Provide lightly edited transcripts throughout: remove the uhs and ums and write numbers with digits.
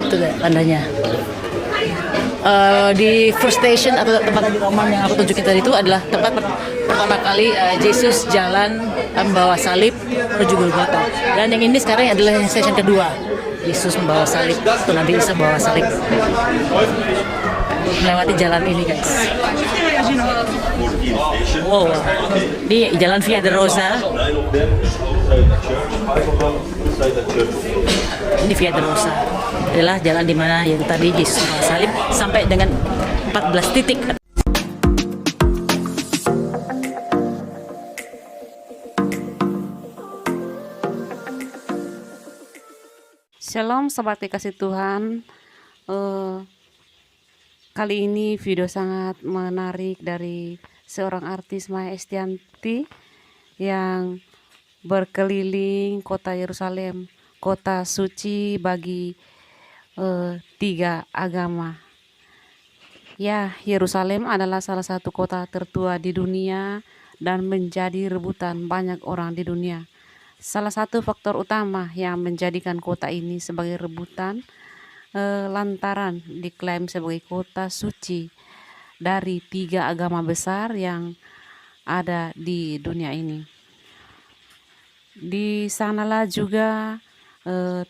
Itu tandanya. Di first station atau tempat di Roma yang aku tunjukin tadi itu adalah tempat pertama kali Yesus jalan membawa salib menuju Golgota. Dan yang ini sekarang adalah station kedua. Yesus membawa salib, atau Nabi Isa membawa salib melewati jalan ini, guys. Wow, ini jalan Via Dolorosa. Ini Via Dolorosa adalah jalan di mana yang tadi Yesus membawa salib sampai dengan 14 titik. Shalom sobat kekasih Tuhan. Kali ini video sangat menarik dari seorang artis Maya Estianti yang berkeliling kota Yerusalem, kota suci bagi tiga agama. Ya, Yerusalem adalah salah satu kota tertua di dunia dan menjadi rebutan banyak orang di dunia. Salah satu faktor utama yang menjadikan kota ini sebagai rebutan lantaran diklaim sebagai kota suci dari tiga agama besar yang ada di dunia ini. Di sanalah juga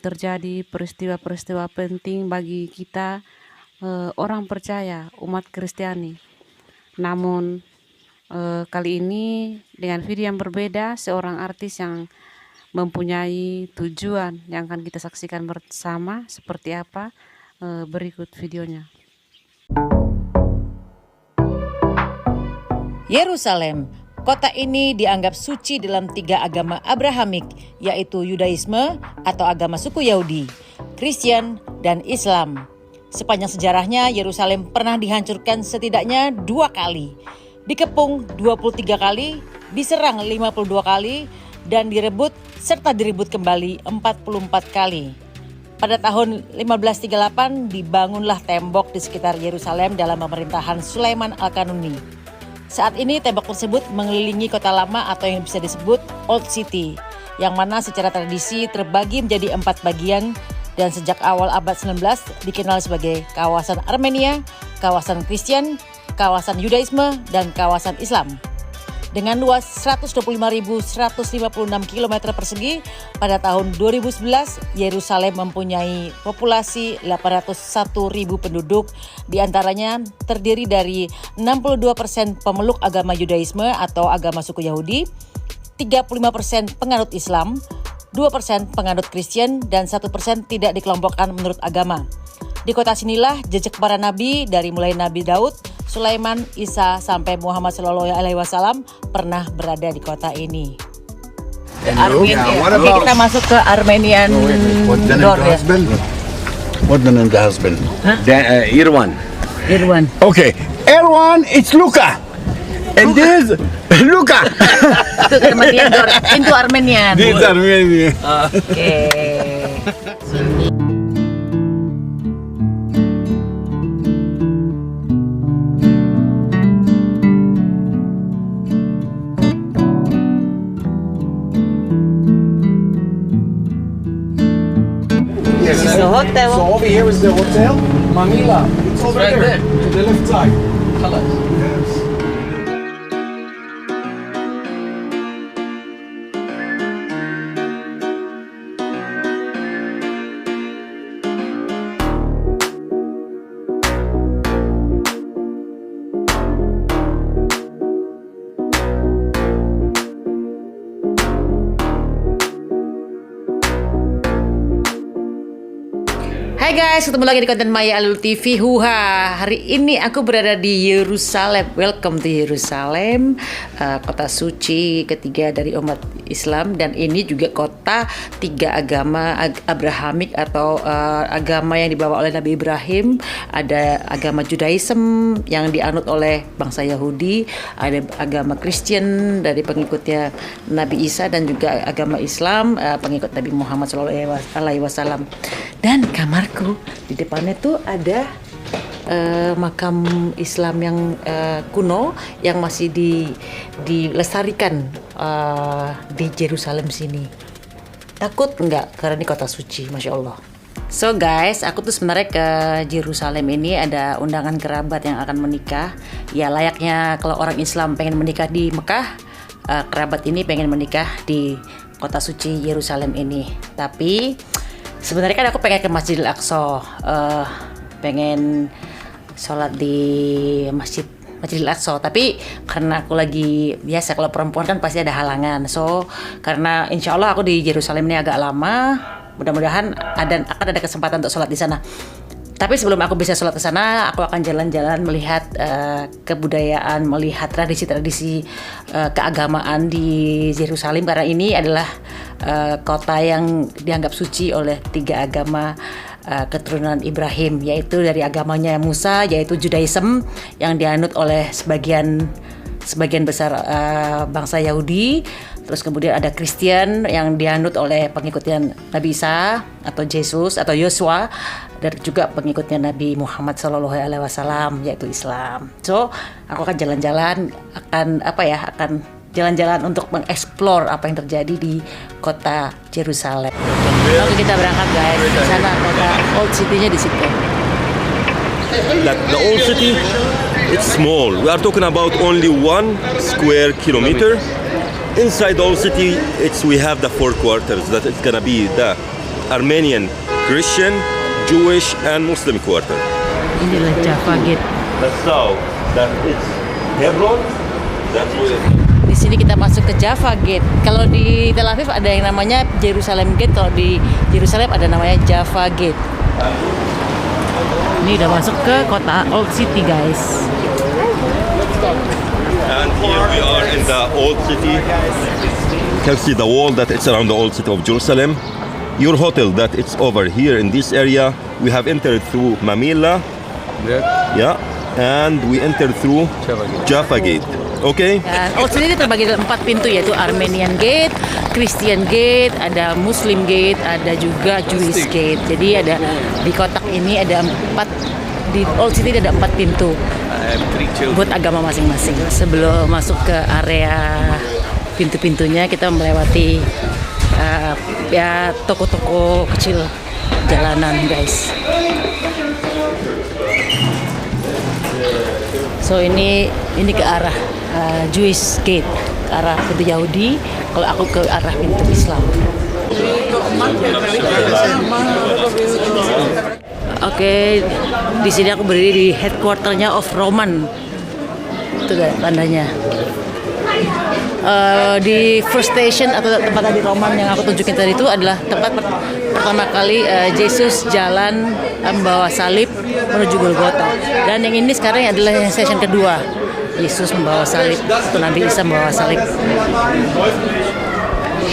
terjadi peristiwa-peristiwa penting bagi kita orang percaya, umat Kristiani. Namun kali ini dengan video yang berbeda, seorang artis yang mempunyai tujuan yang akan kita saksikan bersama seperti apa berikut videonya. Yerusalem, kota ini dianggap suci dalam tiga agama Abrahamik, yaitu Yudaisme atau agama suku Yahudi, Kristen, dan Islam. Sepanjang sejarahnya, Yerusalem pernah dihancurkan setidaknya 2 kali, dikepung 23 kali, diserang 52 kali, dan direbut serta diribut kembali 44 kali. Pada tahun 1538 dibangunlah tembok di sekitar Yerusalem dalam pemerintahan Sulaiman Al-Kanuni. Saat ini tembok tersebut mengelilingi kota lama atau yang bisa disebut Old City, yang mana secara tradisi terbagi menjadi 4 bagian dan sejak awal abad 19 dikenal sebagai kawasan Armenia, kawasan Kristen, kawasan Yudaisme, dan kawasan Islam. Dengan luas 125.156 km persegi, pada tahun 2011 Yerusalem mempunyai populasi 801.000 penduduk, diantaranya terdiri dari 62% pemeluk agama Yudaisme atau agama suku Yahudi, 35% penganut Islam, 2% penganut Kristen, dan 1% tidak dikelompokkan menurut agama. Di kota sinilah jejak para nabi dari mulai Nabi Daud, Sulaiman, Isa sampai Muhammad SAW pernah berada di kota ini. Armenia. Oke, kita masuk ke Armenian door ya. What the name of the husband? Irwan. Okay, Erwan, it's Luca. And this Luca. Itu Armenian door, pintu Armenian. This is Armenia. Oke. Yes, This is the hotel. So over here is the hotel, Manila. It's over there, to the left side. Yes. Hai guys, ketemu lagi di konten Maya Alul TV. Hari ini aku berada di Yerusalem. Welcome to Yerusalem, kota suci ketiga dari umat Islam, dan ini juga kota tiga agama Abrahamik atau agama yang dibawa oleh Nabi Ibrahim. Ada agama Judaism yang dianut oleh bangsa Yahudi, ada agama Kristen dari pengikutnya Nabi Isa, dan juga agama Islam pengikut Nabi Muhammad SAW. Dan kamarku di depannya tuh ada makam Islam yang kuno yang masih dilestarikan di Yerusalem sini. Takut enggak? Karena ini kota suci, Masya Allah. So guys, aku tuh sebenarnya ke Yerusalem ini ada undangan kerabat yang akan menikah. Ya layaknya kalau orang Islam pengen menikah di Mekah, kerabat ini pengen menikah di kota suci Yerusalem ini. Tapi sebenarnya kan aku pengen ke Masjidil Aqsa, pengen sholat di Masjidil Aqsa. Tapi karena aku lagi biasa kalau perempuan kan pasti ada halangan. So karena insya Allah aku di Yerusalem ini agak lama. Mudah-mudahan akan ada kesempatan untuk sholat di sana. Tapi sebelum aku bisa sholat di sana, aku akan jalan-jalan melihat kebudayaan, melihat tradisi-tradisi keagamaan di Yerusalem karena ini adalah kota yang dianggap suci oleh 3 agama keturunan Ibrahim, yaitu dari agamanya Musa, yaitu Judaism yang dianut oleh sebagian besar bangsa Yahudi. Terus kemudian ada Kristen yang dianut oleh pengikutnya Nabi Isa atau Yesus atau Yosua, dan juga pengikutnya Nabi Muhammad SAW yaitu Islam. So aku akan jalan-jalan, akan jalan-jalan untuk mengeksplor apa yang terjadi di kota Yerusalem. Oke, kita berangkat guys. Di sana kota Old City-nya di situ. The old city, it's small. We are talking about only 1 square kilometer. Inside the old city, we have the 4 quarters. That it's gonna be the Armenian, Christian, Jewish, and Muslim quarter. Inilah Jaffa Gate. The south, that is Hebron. That's where. Di sini kita masuk ke Jaffa Gate. Kalau di Tel Aviv ada yang namanya Jerusalem Gate, kalau di Yerusalem ada namanya Jaffa Gate. Ini udah masuk ke kota Old City guys. And here we are in the old city. You can see the wall that it's around the old city of Jerusalem. Your hotel that it's over here in this area. We have entered through Mamilla. Yeah. And we entered through Jaffa Gate. Okay? Dan Old City ini terbagi dalam 4 pintu, yaitu Armenian Gate, Christian Gate, ada Muslim Gate, ada juga Jewish Gate. Jadi ada di kotak ini ada 4, di Old City ada 4 pintu buat agama masing-masing. Sebelum masuk ke area pintu-pintunya, kita melewati ya toko-toko kecil jalanan guys. So ini ke arah Jewish Gate, ke arah pintu Yahudi. Kalau aku ke arah pintu Islam. Oke, di sini aku berdiri di headquarternya of Roman. Itu tandanya. Di first station atau tempat tadi Roman yang aku tunjukin tadi itu adalah tempat pertama kali Yesus jalan membawa salib menuju Golgota. Dan yang ini sekarang adalah yang station kedua. Yesus membawa salib, atau Nabi Isa membawa salib.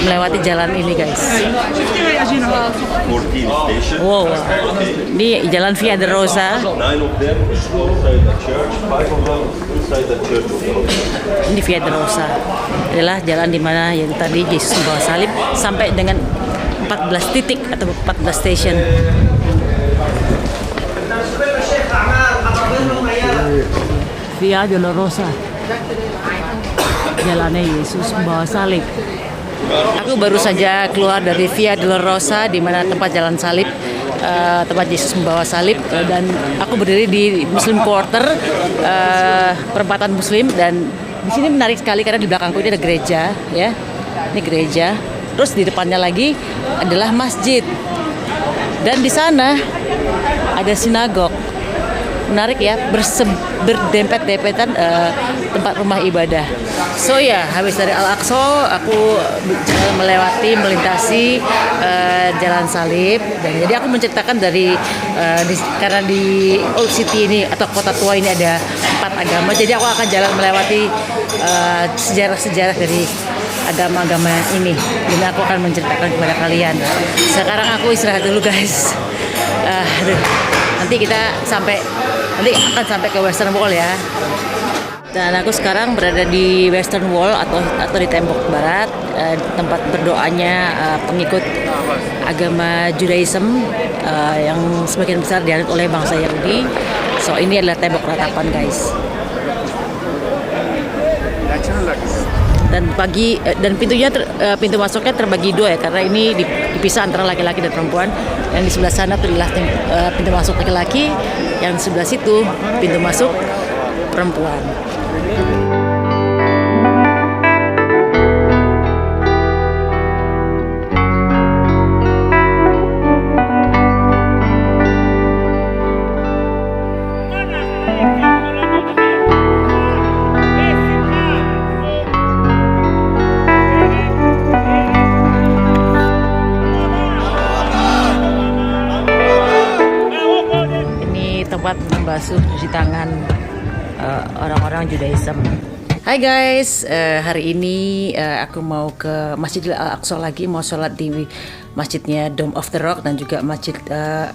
Melewati jalan ini guys. 14 stations. Wow, ini jalan Via Dolorosa. 9 of them inside the church, 5 of them inside the church of God. Ini Via Dolorosa adalah jalan di mana yang tadi Yesus membawa salib sampai dengan 14 titik atau 14 station. Via Dolorosa, jalannya Yesus membawa salib. Aku baru saja keluar dari Via Dolorosa di mana tempat jalan salib, tempat Yesus membawa salib, dan aku berdiri di Muslim Quarter, perempatan Muslim, dan di sini menarik sekali karena di belakangku ini ada gereja, ya, ini gereja. Terus di depannya lagi adalah masjid, dan di sana ada sinagog. Menarik ya, berdempet-dempetan tempat rumah ibadah. So ya, habis dari Al-Aqsa aku melintasi jalan salib, dan jadi aku menceritakan dari karena di Old City ini atau kota tua ini ada 4 agama, jadi aku akan jalan melewati sejarah-sejarah dari agama-agama ini, dan aku akan menceritakan kepada kalian. Sekarang aku istirahat dulu guys. Nanti akan sampai ke Western Wall ya. Dan aku sekarang berada di Western Wall atau di tembok barat, tempat berdoanya pengikut agama Judaism yang sebagian besar dianut oleh bangsa Yahudi. So ini adalah tembok ratapan guys. Dan pintu masuknya terbagi dua ya, karena ini dipisah antara laki-laki dan perempuan. Yang di sebelah sana itu adalah pintu masuk laki-laki, yang di sebelah situ pintu masuk perempuan. Tempat membasuh cuci tangan orang-orang Judaism. Hai guys, hari ini aku mau ke Masjid Al-Aqsa lagi, mau sholat di masjidnya Dome of the Rock dan juga Masjid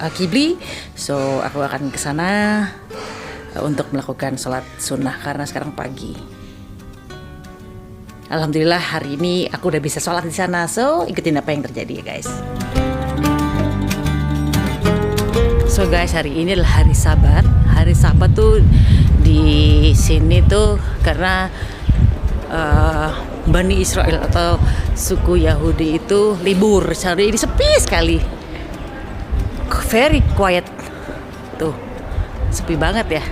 Al-Qibli. So aku akan ke sana untuk melakukan sholat sunnah karena sekarang pagi. Alhamdulillah hari ini aku udah bisa sholat di sana. So ikutin apa yang terjadi ya guys. So guys, hari ini adalah hari Sabat. Hari Sabat tuh di sini tuh karena Bani Israel atau suku Yahudi itu libur. Hari ini sepi sekali. Very quiet. Tuh, sepi banget ya.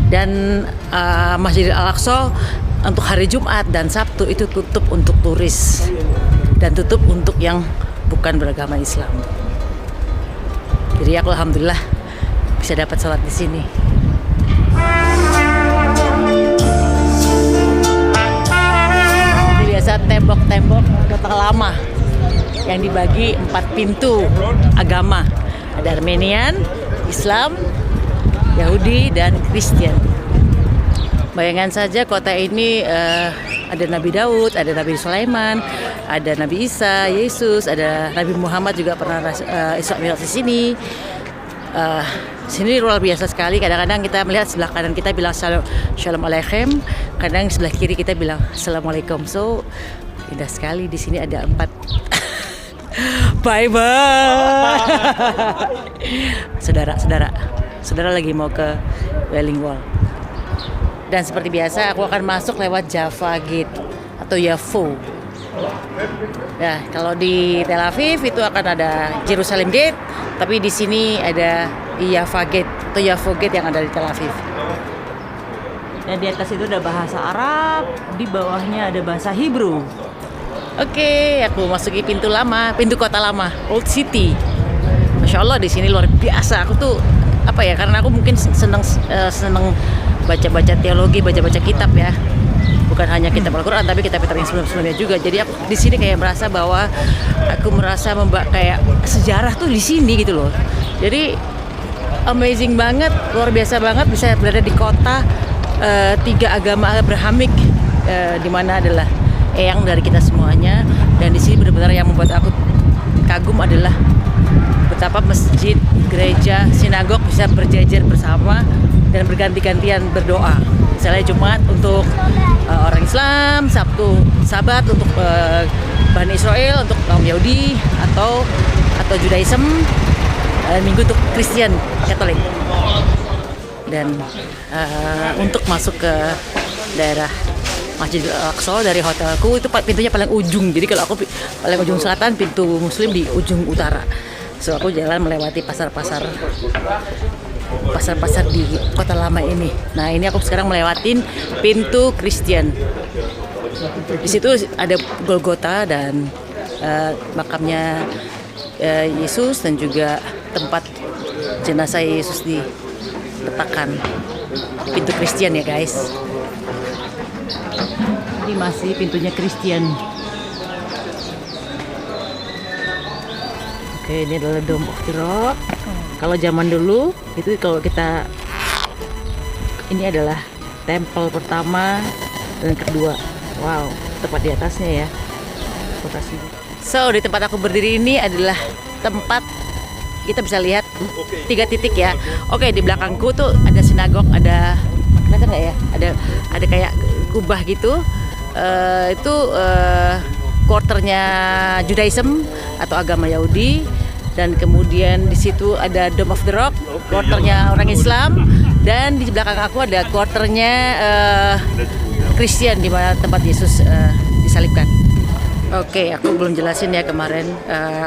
Dan Masjid Al-Aqsa untuk hari Jumat dan Sabtu itu tutup untuk turis dan tutup untuk yang bukan beragama Islam. Jadi aku alhamdulillah bisa dapat sholat di sini. Seperti biasa tembok-tembok kota lama yang dibagi 4 pintu agama. Ada Armenian, Islam, Yahudi, dan Kristen. Bayangkan saja kota ini ada Nabi Daud, ada Nabi Sulaiman, ada Nabi Isa, Yesus, ada Nabi Muhammad juga pernah Isra Mi'raj di sini. Sini luar biasa sekali. Kadang-kadang kita melihat sebelah kanan kita bilang Shalom Aleichem, kadang sebelah kiri kita bilang Assalamualaikum. So indah sekali. Di sini ada 4. Bye bye. Saudara lagi mau ke Wailing Wall. Dan seperti biasa aku akan masuk lewat Jaffa Gate atau Yafo. Nah, kalau di Tel Aviv itu akan ada Jerusalem Gate, tapi di sini ada Jaffa Gate atau Yafo Gate yang ada di Tel Aviv. Dan di atas itu ada bahasa Arab, di bawahnya ada bahasa Hebrew. Oke, aku masuki pintu lama, pintu kota lama, Old City. Masya Allah di sini luar biasa. Aku tuh karena aku mungkin seneng baca-baca teologi, baca-baca kitab ya. Bukan hanya kitab Al-Quran, tapi kitab-kitab yang sebelum-sebelumnya juga. Jadi aku di sini kayak merasa bahwa aku merasa kayak sejarah tuh di sini gitu loh. Jadi amazing banget, luar biasa banget bisa berada di kota 3 agama Abrahamik, di mana adalah eyang dari kita semuanya. Dan di sini benar-benar yang membuat aku kagum adalah betapa masjid, gereja, sinagog bisa berjejer bersama dan berganti-gantian berdoa. Misalnya Jumat untuk orang Islam, Sabat untuk Bani Israel, untuk kaum Yahudi atau Judaism, Minggu untuk Kristen, Katolik. Dan untuk masuk ke daerah Masjid Al-Aqsa dari hotelku itu pintunya paling ujung. Jadi kalau aku paling ujung selatan, pintu Muslim di ujung utara. So aku jalan melewati pasar-pasar di kota lama ini. Nah ini aku sekarang melewatin pintu Kristen. Di situ ada Golgota dan makamnya Yesus dan juga tempat jenazah Yesus diletakkan. Pintu Kristen ya guys. Ini masih pintunya Kristen. Oke, ini adalah Dome of the Rock. Kalau zaman dulu itu ini adalah tempel pertama dan kedua. Wow, tepat di atasnya ya. So di tempat aku berdiri ini adalah tempat kita bisa lihat 3 titik ya. Oke, di belakangku tuh ada sinagog, ada kelihatan nggak ya? Ada kayak kubah gitu. Itu quarternya Judaism atau agama Yahudi, dan kemudian di situ ada Dome of the Rock, quarternya orang Islam, dan di belakang aku ada quarternya Kristen di mana tempat Yesus disalibkan. Oke, aku belum jelasin ya kemarin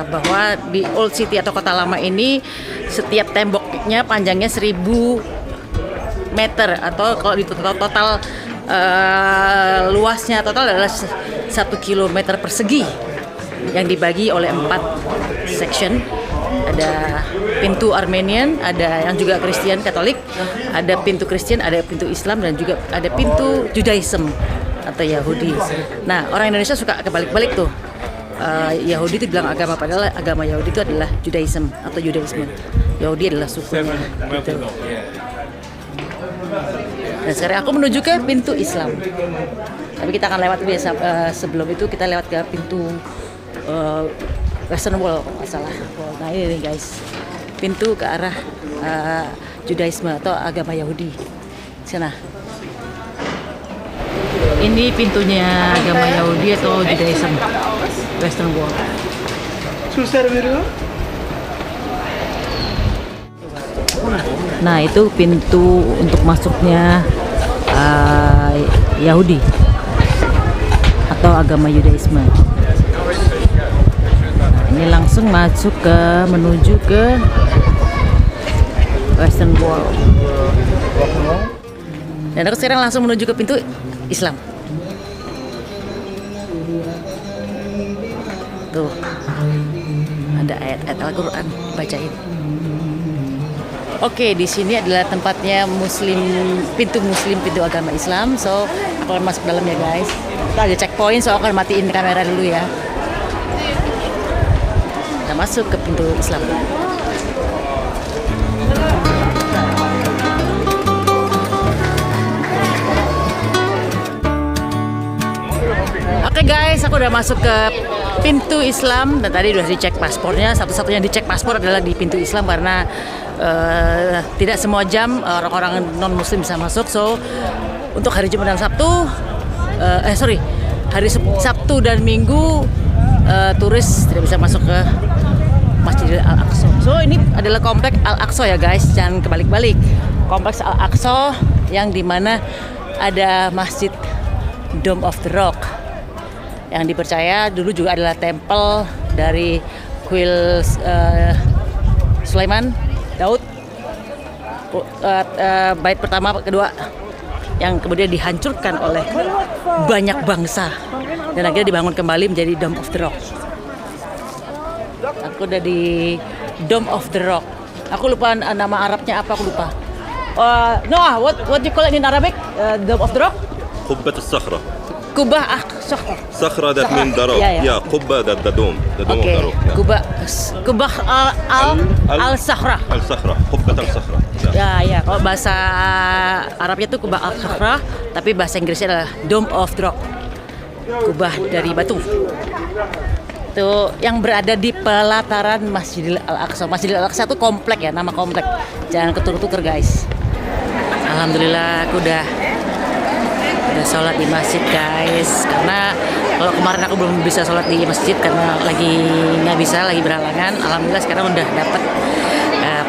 bahwa di Old City atau kota lama ini setiap temboknya panjangnya 1000 meter, atau kalau di total luasnya total adalah 1 kilometer persegi yang dibagi oleh 4 section. Ada pintu Armenian, ada yang juga Kristen Katolik, ada pintu Kristen, ada pintu Islam, dan juga ada pintu Judaism atau Yahudi. Nah, orang Indonesia suka kebalik-balik tuh. Yahudi itu bilang agama, padahal agama Yahudi itu adalah Judaism atau Judaisme. Yahudi adalah sukunya. Gitu. Dan sekarang aku menuju ke pintu Islam. Tapi kita akan lewat biasa. Sebelum itu kita lewat ke pintu Western Wall, kalau nggak salah. Nah ini nih guys, pintu ke arah Judaisme atau agama Yahudi. Sana. Ini pintunya agama Yahudi atau Judaism, Western Wall. Nah itu pintu untuk masuknya Yahudi atau agama Judaisme. Ini langsung masuk menuju ke Western Wall. Dan aku sekarang langsung menuju ke pintu Islam. Tuh, ada ayat-ayat Al-Quran, bacain. Oke, di sini adalah tempatnya pintu Muslim, pintu agama Islam. So, aku akan masuk dalam ya guys. Kita ada checkpoint, so aku akan matiin kamera dulu ya. Kita masuk ke pintu Islam. Oke guys, aku udah masuk ke pintu Islam dan tadi udah dicek paspornya. Satu-satunya dicek paspor adalah di pintu Islam karena tidak semua jam orang-orang non-Muslim bisa masuk. So untuk hari Jumat dan Sabtu, hari Sabtu dan Minggu turis tidak bisa masuk ke Masjidil Al-Aqsa. So ini adalah kompleks Al-Aqsa ya guys, jangan kebalik-balik. Kompleks Al-Aqsa yang dimana ada Masjid Dome of the Rock yang dipercaya dulu juga adalah tempel dari kuil Sulaiman, Daud, bait pertama, kedua, yang kemudian dihancurkan oleh banyak bangsa dan akhirnya dibangun kembali menjadi Dome of the Rock. Aku udah di Dome of the Rock. Aku lupa nama Arabnya apa, aku lupa. What do you call it in Arabic? Dome of the Rock? قبة الصخرة. Kubah صخرة that means the rock. Yeah, قبة that the dome. The dome of the rock. Kubah al-Sakhra. Al-Sakhra. قبة al-Sakhra. Ya. Kalau bahasa Arabnya itu Kubah al-Sakhra, tapi bahasa Inggrisnya adalah Dome of the Rock. Kubah dari batu. Itu yang berada di pelataran Masjidil Al-Aqsa. Masjidil Al-Aqsa itu komplek ya, nama komplek. Jangan ketuker-tuker guys. Alhamdulillah aku udah sholat di masjid guys, karena kalau kemarin aku belum bisa sholat di masjid karena lagi nggak bisa, lagi berhalangan. Alhamdulillah sekarang udah dapat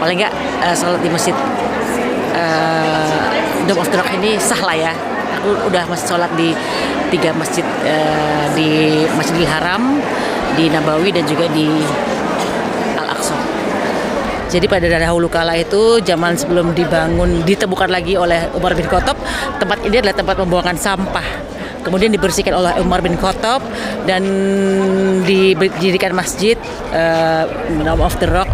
paling nggak sholat di masjid Dome of the Rock ini sah lah ya. Aku udah sholat di 3 masjid, di Masjidil Haram, di Nabawi, dan juga di Al-Aqsa. Jadi pada dahulu kala itu, zaman sebelum ditemukan lagi oleh Umar bin Khattab, tempat ini adalah tempat pembuangan sampah. Kemudian dibersihkan oleh Umar bin Khattab dan didirikan masjid Dome of the Rock.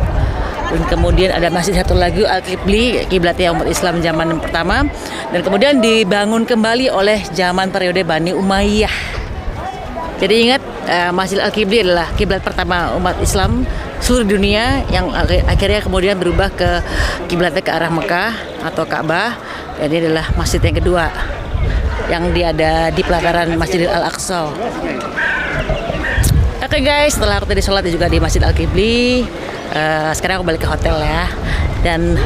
Dan kemudian ada masjid satu lagi Al-Qibli, kiblatnya umat Islam zaman pertama. Dan kemudian dibangun kembali oleh zaman periode Bani Umayyah. Jadi ingat, Masjid Al-Qibli adalah kiblat pertama umat Islam seluruh dunia yang akhirnya kemudian berubah ke kiblatnya ke arah Mekah atau Ka'bah. Dan ini adalah masjid yang kedua yang ada di pelataran Masjidil Al-Aqsa. Oke guys, setelah aku tadi sholat juga di Masjid Al-Qibli, sekarang aku balik ke hotel ya. Dan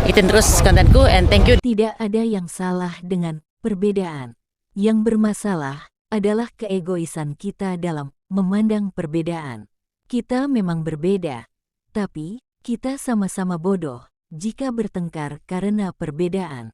ikutin terus kontenku, and thank you. Tidak ada yang salah dengan perbedaan. Yang bermasalah adalah keegoisan kita dalam memandang perbedaan. Kita memang berbeda, tapi kita sama-sama bodoh jika bertengkar karena perbedaan.